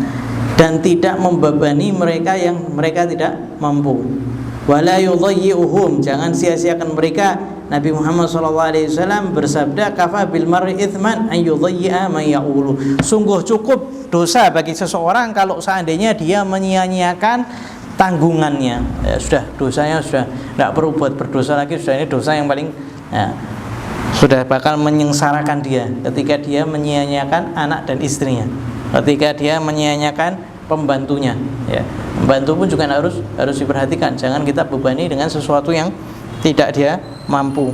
dan tidak membebani mereka yang mereka tidak mampu. Wala yudhayyi'uhum, jangan sia-siakan mereka. Nabi Muhammad SAW bersabda, kafa bil mar'i ithman an yudhayyi'a man ya'ulu. Sungguh cukup dosa bagi seseorang kalau seandainya dia menyia-nyiakan tanggungannya, ya, sudah dosanya sudah tidak perlu buat berdosa lagi, sudah ini dosa yang paling, ya, sudah bakal menyengsarakan dia ketika dia menyia-nyiakan anak dan istrinya, ketika dia menyia-nyiakan pembantunya, ya. Pembantu pun juga harus diperhatikan, jangan kita bebani dengan sesuatu yang tidak dia mampu.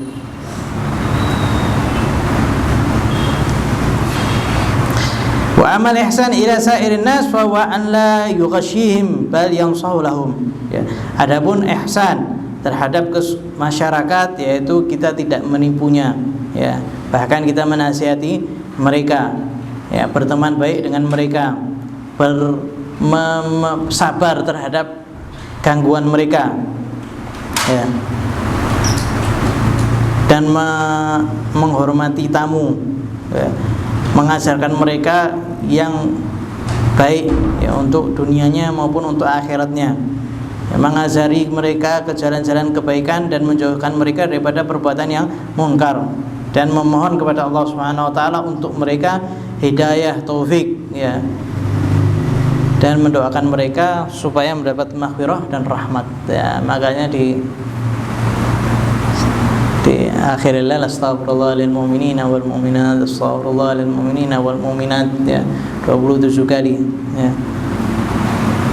Wa amal ihsan ila sairin nas fa wa an la yughashihim bal yansahu lahum. Ya. Adapun ihsan terhadap masyarakat yaitu kita tidak menipunya, ya. Bahkan kita menasihati mereka, ya, berteman baik dengan mereka, sabar terhadap gangguan mereka, ya. Dan menghormati tamu, ya. Mengajarkan mereka yang baik, ya, untuk dunianya maupun untuk akhiratnya, ya, mengajari mereka ke jalan-jalan kebaikan dan menjauhkan mereka daripada perbuatan yang mungkar, dan memohon kepada Allah Subhanahu wa taala untuk mereka hidayah taufik, ya, dan mendoakan mereka supaya mendapat maghfirah dan rahmat, ya. Makanya di akhirnya astagfirullah lil mu'minina wal mu'minat, astagfirullah lil mu'minina wal mu'minat, ya, 27 kali, ya.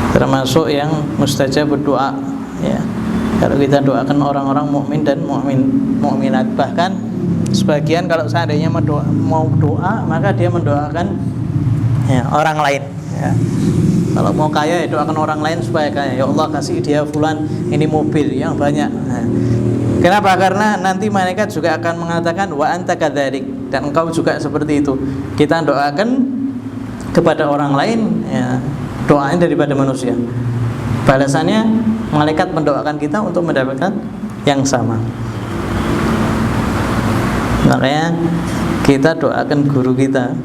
Termasuk yang mustajab berdoa, ya. Kalau kita doakan orang-orang mukmin dan mukminat, bahkan sebagian kalau seandainya mau doa maka dia mendoakan, ya, orang lain, ya. Kalau mau kaya ya doakan orang lain supaya kaya. Ya Allah, kasih dia fulan ini mobil yang banyak. Nah, kenapa? Karena nanti malaikat juga akan mengatakan wa anta kadzalik, dan engkau juga seperti itu. Kita doakan kepada orang lain, ya, doanya daripada manusia. Balasannya malaikat mendoakan kita untuk mendapatkan yang sama. Makanya kita doakan guru kita,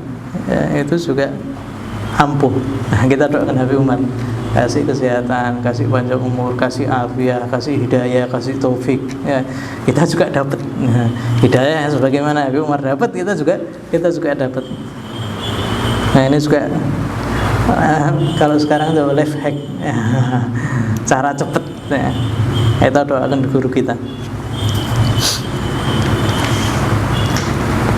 ya, itu juga ampuh. Nah, kita doakan Habib Umar, kasih kesehatan, kasih panjang umur, kasih afiah, kasih hidayah, kasih taufik, ya. Kita juga dapat, nah, hidayah sebagaimana Habib Umar dapat, kita juga dapat. Nah, ini juga kalau sekarang itu life hack, ya, cara cepet, ya. Kita doakan guru kita.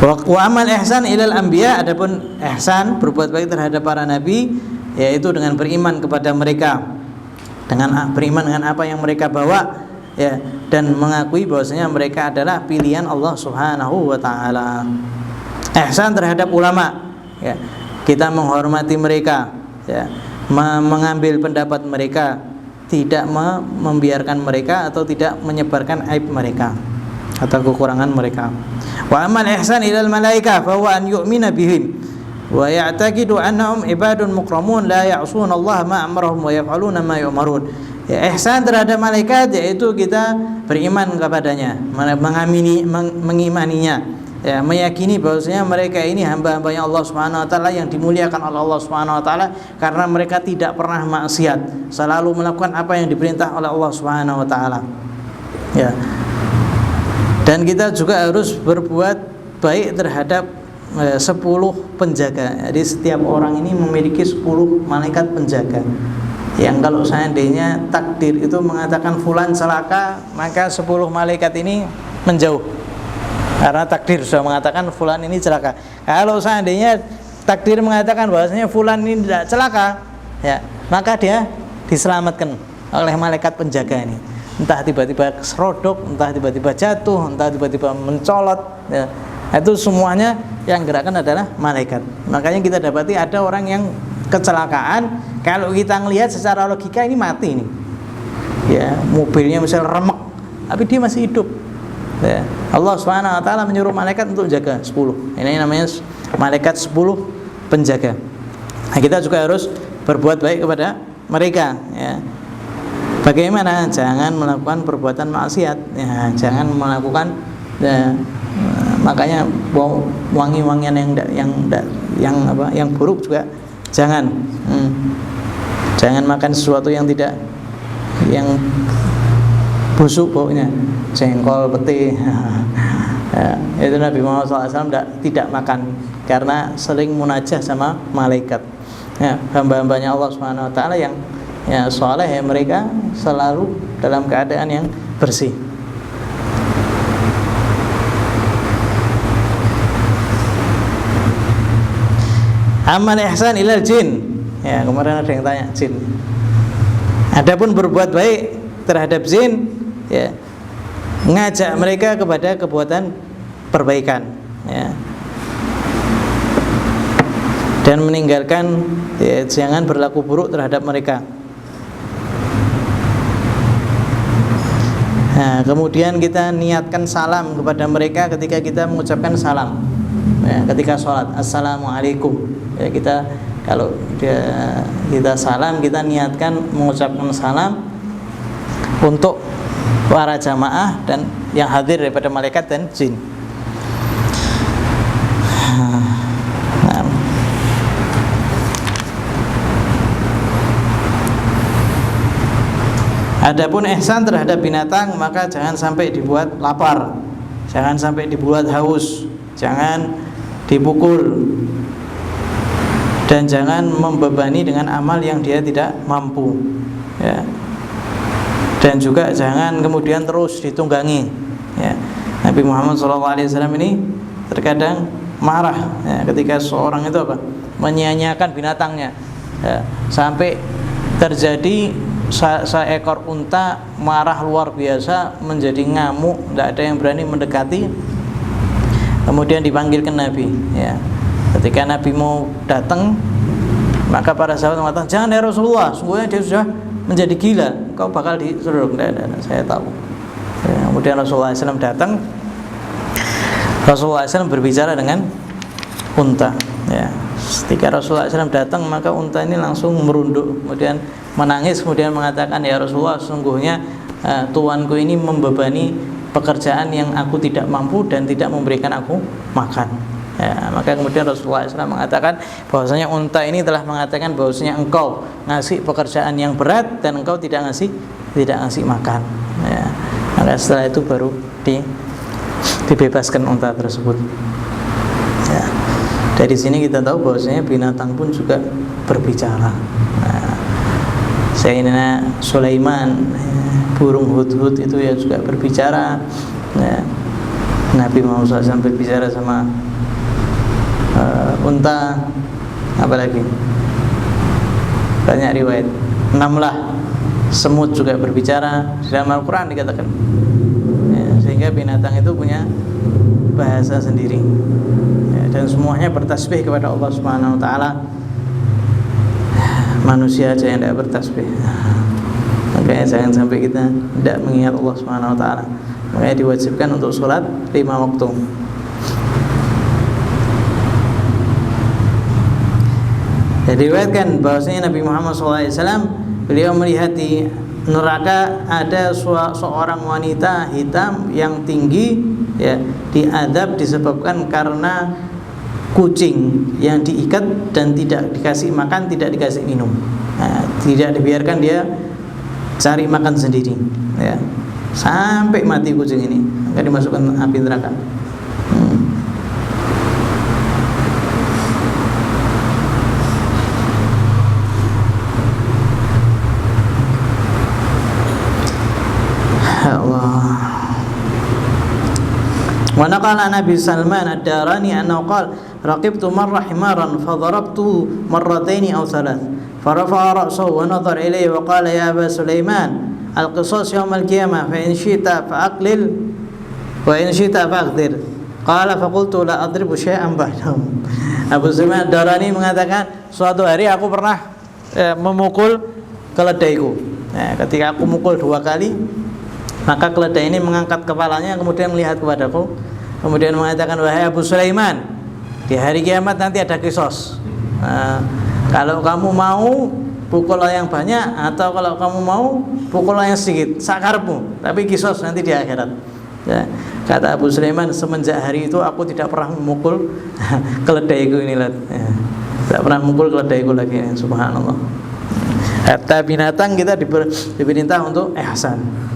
Wa amal ihsan ilal anbiya, adapun ihsan berbuat baik terhadap para nabi, yaitu dengan beriman kepada mereka, dengan beriman dengan apa yang mereka bawa, ya, dan mengakui bahwasanya mereka adalah pilihan Allah Subhanahu wa taala. Ihsan terhadap ulama, ya, kita menghormati mereka, ya, mengambil pendapat mereka, tidak membiarkan mereka atau tidak menyebarkan aib mereka atau kekurangan mereka. Wa amal ihsan ilal malaika fa huwa an yu'mina bihim wa ya'taqidu annahum ibadun mukramun la ya'suna Allah ma amarahum wa yaf'aluna ma yu'marun. Ya, ihsan terhadap malaikat yaitu kita beriman kepadanya, mengimaninya, ya, meyakini bahwasanya mereka ini hamba-hambanya Allah Subhanahu wa taala yang dimuliakan oleh Allah Subhanahu wa taala, karena mereka tidak pernah maksiat, selalu melakukan apa yang diperintah oleh Allah Subhanahu wa taala, ya. Dan kita juga harus berbuat baik terhadap 10 penjaga. Jadi setiap orang ini memiliki 10 malaikat penjaga, yang kalau seandainya takdir itu mengatakan fulan celaka, maka 10 malaikat ini menjauh, karena takdir sudah mengatakan fulan ini celaka. Kalau seandainya takdir mengatakan bahwasanya fulan ini tidak celaka, ya, maka dia diselamatkan oleh malaikat penjaga ini. Entah tiba-tiba serodok, entah tiba-tiba jatuh, entah tiba-tiba mencolot, ya. Itu semuanya yang gerakkan adalah malaikat. Makanya kita dapati ada orang yang kecelakaan, kalau kita ngelihat secara logika ini mati ini, ya, mobilnya misalnya remek, tapi dia masih hidup, ya. Allah Subhanahu wa taala menyuruh malaikat untuk jaga 10. Ini namanya malaikat 10 penjaga. Nah, kita juga harus berbuat baik kepada mereka, ya. Bagaimana? Jangan melakukan perbuatan maksiat, ya, jangan melakukan, ya, makanya wangi-wangian yang buruk juga jangan. Jangan makan sesuatu yang busuk baunya, jengkol, pete. Ya, itu Nabi Muhammad SAW tidak makan karena sering munajah sama malaikat. Ya, hamba-hambanya Allah Subhanahu wa taala yang, ya, soleh, ya, mereka selalu dalam keadaan yang bersih. Amal ihsan ilal jin, ya, kemarin ada yang tanya jin. Adapun berbuat baik terhadap jin, ya, ngajak mereka kepada kebuatan perbaikan, ya. dan meninggalkan jangan berlaku buruk terhadap mereka. Nah, kemudian kita niatkan salam kepada mereka ketika kita mengucapkan salam, ketika sholat, assalamualaikum. Kita kalau kita salam, kita niatkan mengucapkan salam untuk para jamaah dan yang hadir daripada malaikat dan jin. Adapun ihsan terhadap binatang, maka jangan sampai dibuat lapar, jangan sampai dibuat haus, jangan dipukul, dan jangan membebani dengan amal yang dia tidak mampu, ya. Dan juga jangan kemudian terus ditunggangi, ya. Nabi Muhammad SAW ini terkadang marah, ya, ketika seorang itu menyia-nyiakan binatangnya, ya, sampai terjadi seekor unta marah luar biasa, menjadi ngamuk, tidak ada yang berani mendekati. Kemudian dipanggil ke Nabi, ya. Ketika Nabi mau datang, maka para sahabat mengatakan, jangan ya Rasulullah, sungguhnya dia sudah menjadi gila, kau bakal disuruh. Tidak, saya tahu, ya. Kemudian Rasulullah SAW datang, Rasulullah SAW berbicara dengan unta, ya. Ketika Rasulullah SAW datang, maka unta ini langsung merunduk, kemudian menangis, kemudian mengatakan, ya Rasulullah, sungguhnya tuanku ini membebani pekerjaan yang aku tidak mampu dan tidak memberikan aku makan, ya. Maka kemudian Rasulullah SAW mengatakan bahwasanya unta ini telah mengatakan bahwasanya engkau ngasih pekerjaan yang berat dan engkau tidak ngasih makan, ya. Maka setelah itu baru dibebaskan unta tersebut, ya. Dari sini kita tahu bahwasanya binatang pun juga berbicara. Nah, Sayyidina Sulaiman, burung hudhud itu ya juga berbicara, ya. Nabi Muhammad SAW berbicara sama unta, apalagi banyak riwayat. Namlah, semut juga berbicara, di dalam Al-Quran dikatakan, ya, sehingga binatang itu punya bahasa sendiri, ya, dan semuanya bertasbih kepada Allah Subhanahu wa taala. Manusia aja yang tidak bertasbih. Makanya jangan sampai kita tidak mengingat Allah Subhanahu wa taala. Makanya diwajibkan untuk sholat 5 waktu. Jadi diriwayatkan bahwasanya Nabi Muhammad SAW beliau melihat di neraka ada seorang wanita hitam yang tinggi, ya, diazab disebabkan karena kucing yang diikat dan tidak dikasih makan, tidak dikasih minum, nah, tidak dibiarkan dia cari makan sendiri, ya, sampai mati kucing ini, maka dimasukkan api neraka. Wa naqala Nabi Salman ad-Darani annahu qala raqibtu marra himaran fadarabtu marrataini aw thalath farafa'a ra'sahu wa nadhara ilayhi wa qala ya Aba Sulaiman al-qisas yawm al-qiyamah fa in syi'ta fa'aqlil wa in syi'ta fa'aqdir qala faqultu la adribu syai'an ba'dahu. Abu Sulaiman ad-Darani mengatakan, suatu hari aku pernah memukul keledaiku. Nah, ketika aku mukul 2 kali, maka keledai ini mengangkat kepalanya, kemudian melihat kepadaku, kemudian mengatakan, wahai Abu Sulaiman, di hari kiamat nanti ada kisos. Nah, kalau kamu mau pukullah yang banyak, atau kalau kamu mau pukullah yang sedikit, sakarmu, tapi kisos nanti di akhirat, ya. Kata Abu Sulaiman, semenjak hari itu aku tidak pernah memukul keledaiku ini, ya. Tidak pernah memukul keledaiku lagi, subhanallah. Hatta binatang kita diperintah untuk ihsan.